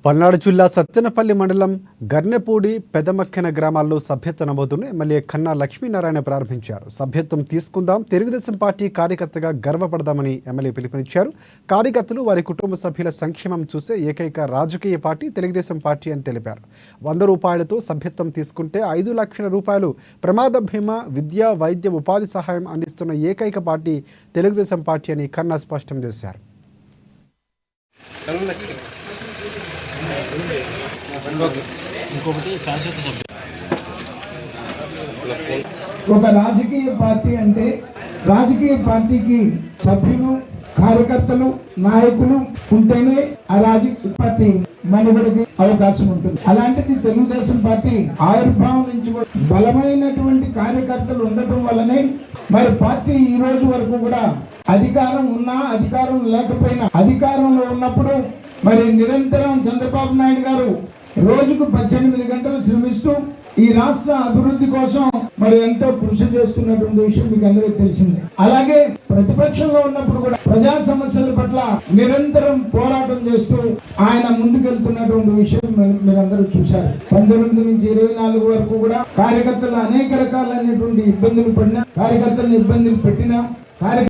పల్నాడు జిల్లా సత్తెనపల్లి మండలం గర్నెపూడి పెదమక్కెన గ్రామాల్లో సభ్యత్వ నమోదును ఎమ్మెల్యే కన్నా లక్ష్మీనారాయణ ప్రారంభించారు. సభ్యత్వం తీసుకుందాం, తెలుగుదేశం పార్టీ కార్యకర్తగా గర్వపడదామని ఎమ్మెల్యే పిలుపునిచ్చారు. కార్యకర్తలు వారి కుటుంబ సభ్యుల సంక్షేమం చూసే ఏకైక రాజకీయ పార్టీ తెలుగుదేశం పార్టీ అని తెలిపారు. 100 రూపాయలతో సభ్యత్వం తీసుకుంటే 5 లక్షల రూపాయలు ప్రమాద బీమా, విద్యా, వైద్య, ఉపాధి సహాయం అందిస్తున్న ఏకైక పార్టీ తెలుగుదేశం పార్టీ అని కన్నా స్పష్టం చేశారు. ఒక రాజకీయ పార్టీ అంటే రాజకీయ పార్టీకి సభ్యులు, కార్యకర్తలు, నాయకులు ఉంటేనే ఆ రాజకీయ పార్టీ మనుగడకి అవకాశం ఉంటుంది. అలాంటిది తెలుగుదేశం పార్టీ ఆవిర్భావం నుంచి బలమైనటువంటి కార్యకర్తలు ఉండటం వల్లనే మరి పార్టీ ఈ రోజు వరకు కూడా అధికారం ఉన్నా, అధికారం లేకపోయినా, అధికారంలో ఉన్నప్పుడు మరి నిరంతరం చంద్రబాబు నాయుడు గారు రోజుకు 18 గంటలు శ్రమిస్తూ ఈ రాష్ట్ర అభివృద్ధి కోసం మరి ఎంతో కృషి చేస్తున్నటువంటి విషయం మీకు అందరికీ తెలిసిందే. అలాగే ప్రతిపక్షంలో ఉన్నప్పుడు కూడా ప్రజా సమస్యల పట్ల నిరంతరం పోరాటం చేస్తూ ఆయన ముందుకెళ్తున్నటువంటి విషయం మీరందరూ చూశారు. 19 నుంచి 24 వరకు కూడా కార్యకర్తలు అనేక రకాలైనటువంటి ఇబ్బందులు పడినా, కార్యకర్తలను ఇబ్బందులు పెట్టినా,